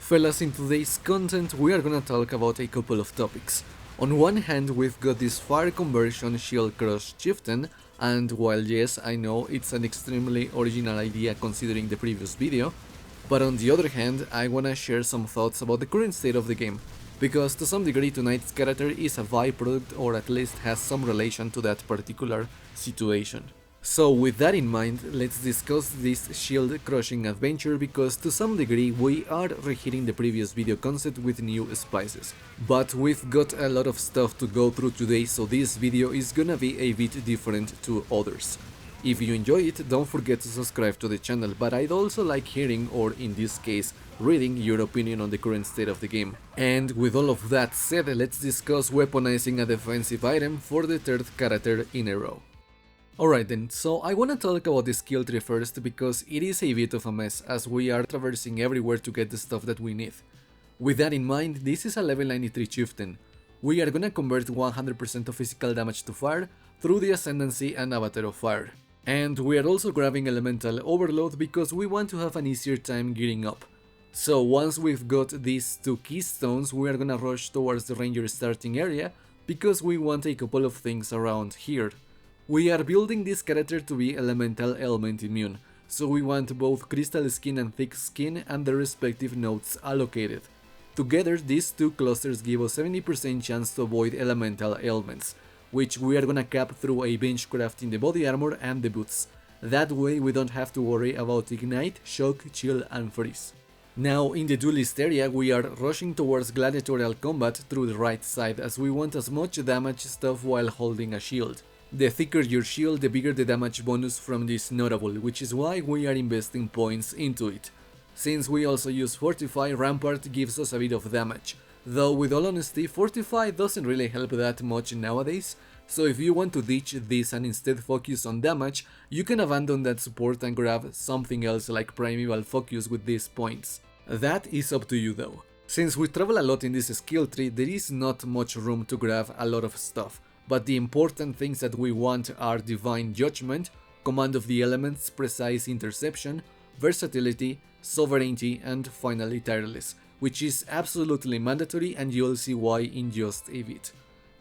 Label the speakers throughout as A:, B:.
A: Fellas, in today's content we are gonna talk about a couple of topics. On one hand, we've got this fire conversion Shield Crush Chieftain, and while yes, I know it's an extremely original idea considering the previous video, but on the other hand, I wanna share some thoughts about the current state of the game, because to some degree tonight's character is a byproduct or at least has some relation to that particular situation. So with that in mind, let's discuss this shield crushing adventure, because to some degree we are reheating the previous video concept with new spices. But we've got a lot of stuff to go through today, so this video is gonna be a bit different to others. If you enjoy it, don't forget to subscribe to the channel, but I'd also like hearing, or in this case, reading your opinion on the current state of the game. And with all of that said, let's discuss weaponizing a defensive item for the third character in a row. Alright then, so I wanna talk about the skill tree first, because it is a bit of a mess as we are traversing everywhere to get the stuff that we need. With that in mind, this is a level 93 chieftain. We are gonna convert 100% of physical damage to fire through the Ascendancy and Avatar of Fire. And we are also grabbing Elemental Overload because we want to have an easier time gearing up. So once we've got these two keystones, we are gonna rush towards the ranger starting area because we want a couple of things around here. We are building this character to be elemental element immune, so we want both crystal skin and thick skin and their respective nodes allocated. Together, these two clusters give us 70% chance to avoid elemental ailments, which we are gonna cap through a bench craft in the body armor and the boots. That way we don't have to worry about ignite, shock, chill and freeze. Now in the duelist area we are rushing towards gladiatorial combat through the right side, as we want as much damage stuff while holding a shield. The thicker your shield, the bigger the damage bonus from this notable, which is why we are investing points into it. Since we also use Fortify, Rampart gives us a bit of damage, though with all honesty Fortify doesn't really help that much nowadays, so if you want to ditch this and instead focus on damage, you can abandon that support and grab something else like Primeval Focus with these points. That is up to you though. Since we travel a lot in this skill tree, there is not much room to grab a lot of stuff. But the important things that we want are Divine Judgment, Command of the Elements, Precise Interception, Versatility, Sovereignty, and finally Tireless, which is absolutely mandatory and you'll see why in just a bit.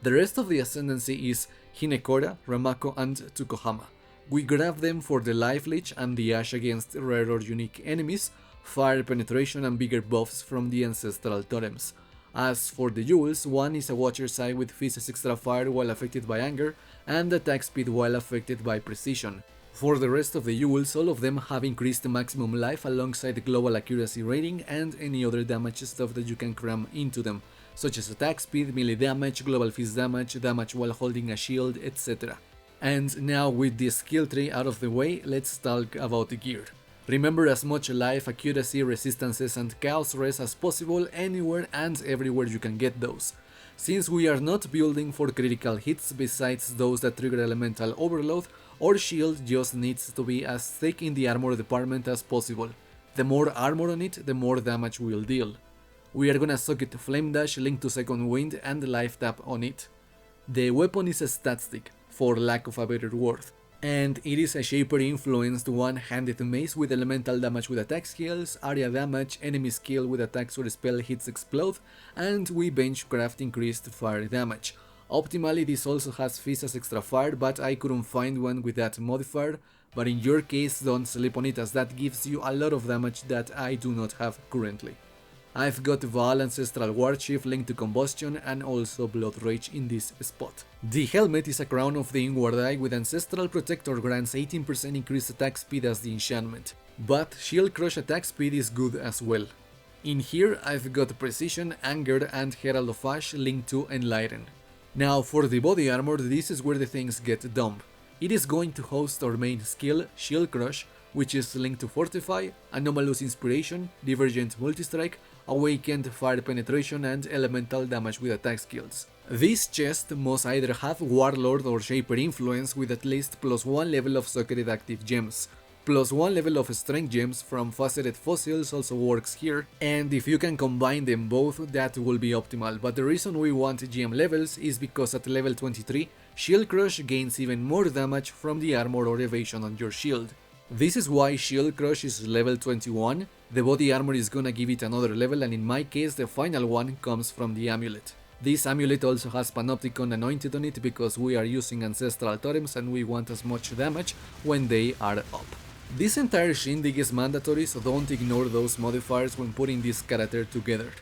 A: The rest of the Ascendancy is Hinekora, Ramako, and Tukohama. We grab them for the Life Leech and the Ash against rare or unique enemies, Fire Penetration and bigger buffs from the Ancestral Totems. As for the jewels, one is a Watcher's Eye with Fizz's extra fire while affected by anger, and attack speed while affected by precision. For the rest of the jewels, all of them have increased maximum life alongside global accuracy rating and any other damage stuff that you can cram into them, such as attack speed, melee damage, global fizz damage, damage while holding a shield, etc. And now with the skill tree out of the way, let's talk about the gear. Remember as much life, accuracy, resistances and chaos res as possible anywhere and everywhere you can get those. Since we are not building for critical hits besides those that trigger elemental overload, our shield just needs to be as thick in the armor department as possible. The more armor on it, the more damage we'll deal. We are gonna socket Flame Dash, Link to Second Wind and Life Tap on it. The weapon is a stat stick, for lack of a better word. And it is a Shaper influenced one-handed mace with elemental damage with attack skills, area damage, enemy skill with attacks or spell hits explode, and we bench craft increased fire damage. Optimally this also has Fizz as extra fire, but I couldn't find one with that modifier, but in your case don't sleep on it as that gives you a lot of damage that I do not have currently. I've got Vaal Ancestral Warchief, Link to Combustion and also Blood Rage in this spot. The helmet is a crown of the Inward Eye with Ancestral Protector grants 18% increased attack speed as the enchantment, but Shield Crush attack speed is good as well. In here I've got Precision, Anger and Herald of Ash linked to Enlighten. Now for the body armor, this is where the things get dumb. It is going to host our main skill, Shield Crush, which is linked to Fortify, Anomalous Inspiration, Divergent Multistrike, Awakened Fire Penetration and Elemental Damage with attack skills. This chest must either have Warlord or Shaper influence with at least +1 level of socketed active gems. +1 level of strength gems from faceted fossils also works here, and if you can combine them both that will be optimal, but the reason we want GM levels is because at level 23, Shield Crush gains even more damage from the armor or evasion on your shield. This is why Shield Crush is level 21, the body armor is gonna give it another level, and in my case the final one comes from the amulet. This amulet also has Panopticon anointed on it because we are using ancestral totems and we want as much damage when they are up. This entire shindig is mandatory, so don't ignore those modifiers when putting this character together.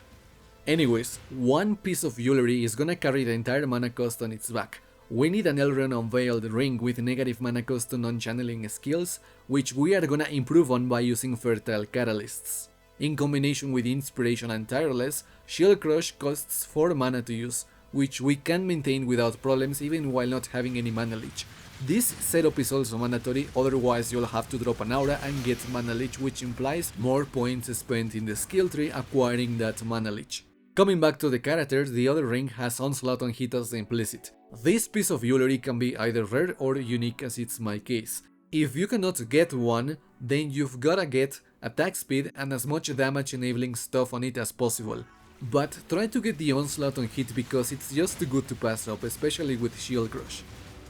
A: Anyways, one piece of jewelry is gonna carry the entire mana cost on its back. We need an Elrond Unveiled ring with negative mana cost to non-channeling skills, which we are gonna improve on by using Fertile Catalysts. In combination with Inspiration and Tireless, Shield Crush costs 4 mana to use, which we can maintain without problems even while not having any mana leech. This setup is also mandatory, otherwise you'll have to drop an aura and get mana leech, which implies more points spent in the skill tree acquiring that mana leech. Coming back to the character, the other ring has Onslaught on hit as the implicit. This piece of jewelry can be either rare or unique, as it's my case. If you cannot get one, then you've gotta get attack speed and as much damage enabling stuff on it as possible. But try to get the Onslaught on hit because it's just too good to pass up, especially with Shield Crush.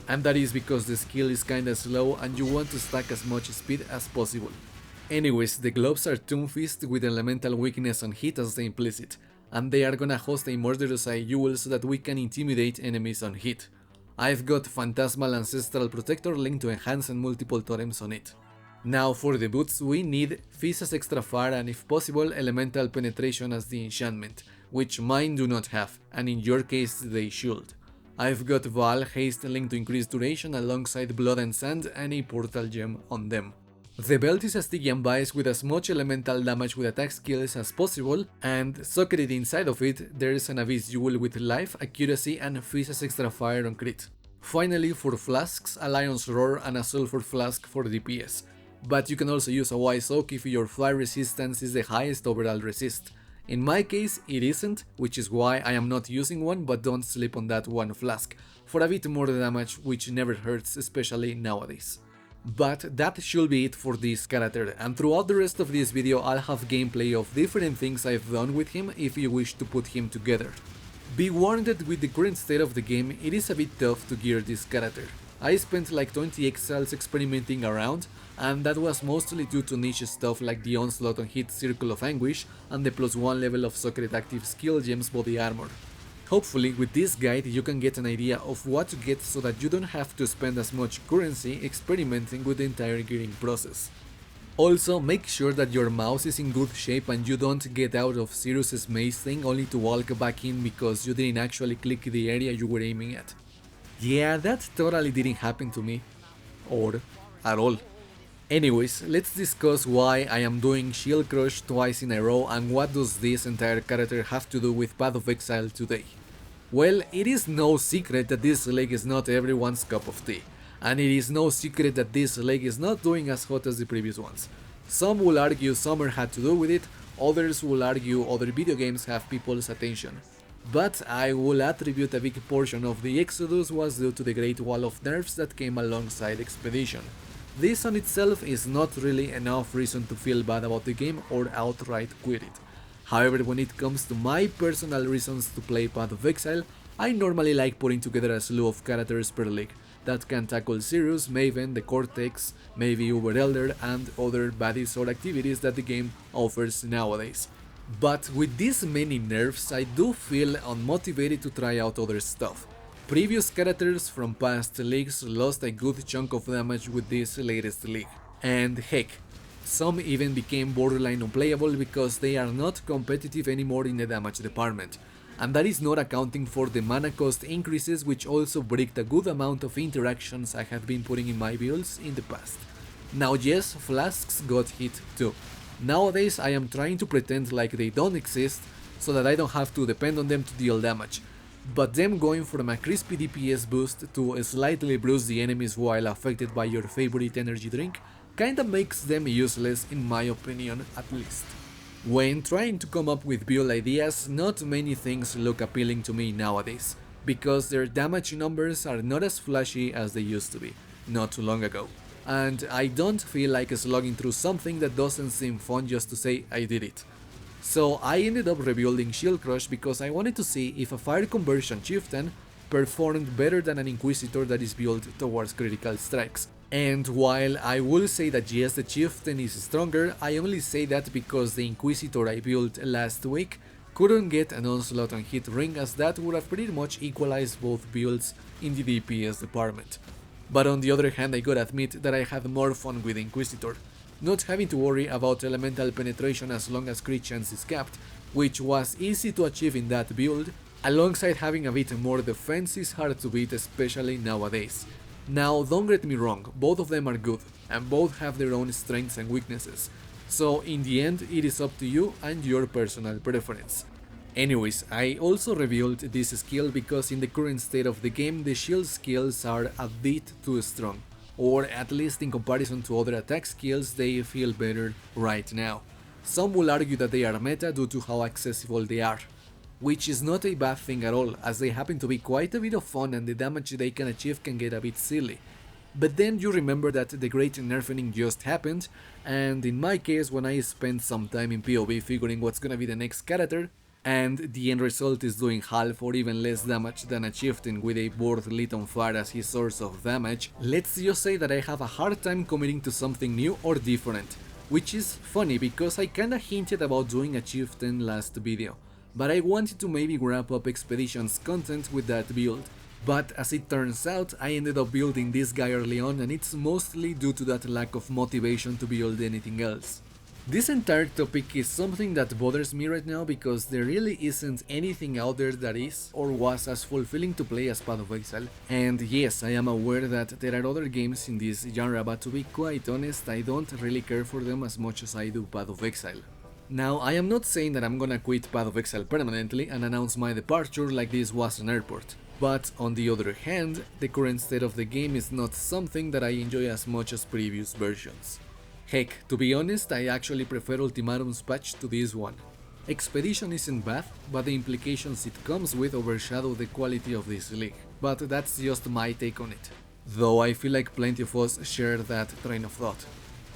A: And that is because the skill is kinda slow and you want to stack as much speed as possible. Anyways, the gloves are Tomb Fist with elemental weakness on hit as the implicit, and they are gonna host a murderous eye jewel so that we can intimidate enemies on hit. I've got Phantasmal Ancestral Protector linked to enhance and multiple totems on it. Now for the boots we need Fizz as extra fire and if possible Elemental Penetration as the enchantment, which mine do not have, and in your case they should. I've got Val Haste linked to increased duration alongside Blood and Sand and a Portal Gem on them. The belt is a Stygian Bias with as much elemental damage with attack skills as possible, and socketed inside of it there is an Abyss Jewel with life, accuracy and Fizz as extra fire on crit. Finally, for flasks, a Lion's Roar and a Sulfur Flask for DPS, but you can also use a Wise Oak if your fire resistance is the highest overall resist. In my case it isn't, which is why I am not using one, but don't sleep on that one flask, for a bit more damage which never hurts, especially nowadays. But that should be it for this character, and throughout the rest of this video I'll have gameplay of different things I've done with him if you wish to put him together. Be warned that with the current state of the game it is a bit tough to gear this character. I spent like 20 Exiles experimenting around, and that was mostly due to niche stuff like the Onslaught on hit Circle of Anguish and the +1 level of Socketed active skill gems body armor. Hopefully with this guide you can get an idea of what to get so that you don't have to spend as much currency experimenting with the entire gearing process. Also, make sure that your mouse is in good shape and you don't get out of Sirius's maze thing only to walk back in because you didn't actually click the area you were aiming at. Yeah, that totally didn't happen to me. Or at all. Anyways, let's discuss why I am doing Shield Crush twice in a row and what does this entire character have to do with Path of Exile today. Well, it is no secret that this leg is not everyone's cup of tea, and it is no secret that this leg is not doing as hot as the previous ones. Some will argue Summer had to do with it, others will argue other video games have people's attention. But I will attribute a big portion of the exodus was due to the Great Wall of Nerfs that came alongside Expedition. This on itself is not really enough reason to feel bad about the game or outright quit it. However, when it comes to my personal reasons to play Path of Exile, I normally like putting together a slew of characters per league that can tackle Sirius, Maven, the Cortex, maybe Uber Elder and other baddies or activities that the game offers nowadays. But with this many nerfs, I do feel unmotivated to try out other stuff. Previous characters from past leagues lost a good chunk of damage with this latest league, and heck, some even became borderline unplayable because they are not competitive anymore in the damage department, and that is not accounting for the mana cost increases which also bricked a good amount of interactions I have been putting in my builds in the past. Now yes, flasks got hit too. Nowadays I am trying to pretend like they don't exist so that I don't have to depend on them to deal damage. But them going from a crispy DPS boost to slightly bruise the enemies while affected by your favorite energy drink kinda makes them useless in my opinion at least. When trying to come up with build ideas, not many things look appealing to me nowadays, because their damage numbers are not as flashy as they used to be, not too long ago. And I don't feel like slugging through something that doesn't seem fun just to say I did it. So I ended up rebuilding Shield Crush because I wanted to see if a Fire Conversion Chieftain performed better than an Inquisitor that is built towards critical strikes. And while I will say that yes, the Chieftain is stronger, I only say that because the Inquisitor I built last week couldn't get an Onslaught on hit ring, as that would have pretty much equalized both builds in the DPS department. But on the other hand, I gotta admit that I had more fun with Inquisitor, not having to worry about elemental penetration as long as crit chance is capped, which was easy to achieve in that build, alongside having a bit more defense is hard to beat, especially nowadays. Now, don't get me wrong, both of them are good, and both have their own strengths and weaknesses, so in the end it is up to you and your personal preference. Anyways, I also revealed this skill because in the current state of the game the shield skills are a bit too strong, or at least in comparison to other attack skills they feel better right now. Some will argue that they are meta due to how accessible they are, which is not a bad thing at all, as they happen to be quite a bit of fun and the damage they can achieve can get a bit silly. But then you remember that the great nerfing just happened, and in my case when I spent some time in PoE figuring what's gonna be the next character, and the end result is doing half or even less damage than a chieftain with a board lit on fire as his source of damage, let's just say that I have a hard time committing to something new or different. Which is funny because I kinda hinted about doing a chieftain last video, but I wanted to maybe wrap up Expedition's content with that build. But as it turns out, I ended up building this guy early on, and it's mostly due to that lack of motivation to build anything else. This entire topic is something that bothers me right now because there really isn't anything out there that is or was as fulfilling to play as Path of Exile. And yes, I am aware that there are other games in this genre, but to be quite honest, I don't really care for them as much as I do Path of Exile. Now, I am not saying that I'm gonna quit Path of Exile permanently and announce my departure like this was an airport. But on the other hand, the current state of the game is not something that I enjoy as much as previous versions. Heck, to be honest, I actually prefer Ultimatum's patch to this one. Expedition isn't bad, but the implications it comes with overshadow the quality of this league. But that's just my take on it. Though I feel like plenty of us share that train of thought.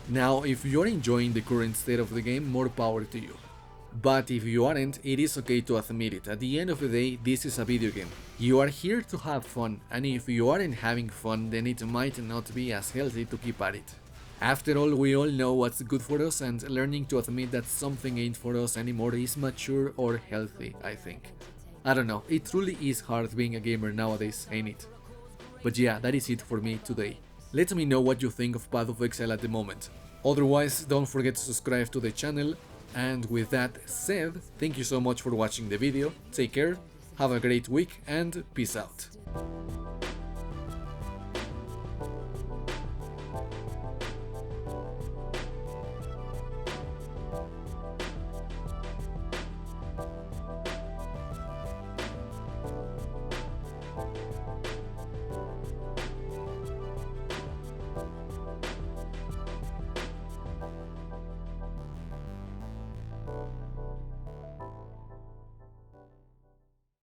A: Now, if you're enjoying the current state of the game, more power to you. But if you aren't, it is okay to admit it. At the end of the day, this is a video game. You are here to have fun, and if you aren't having fun, then it might not be as healthy to keep at it. After all, we all know what's good for us, and learning to admit that something ain't for us anymore is mature or healthy, I think. I don't know, it truly is hard being a gamer nowadays, ain't it? But yeah, that is it for me today. Let me know what you think of Path of Exile at the moment. Otherwise, don't forget to subscribe to the channel, and with that said, thank you so much for watching the video, take care, have a great week, and peace out.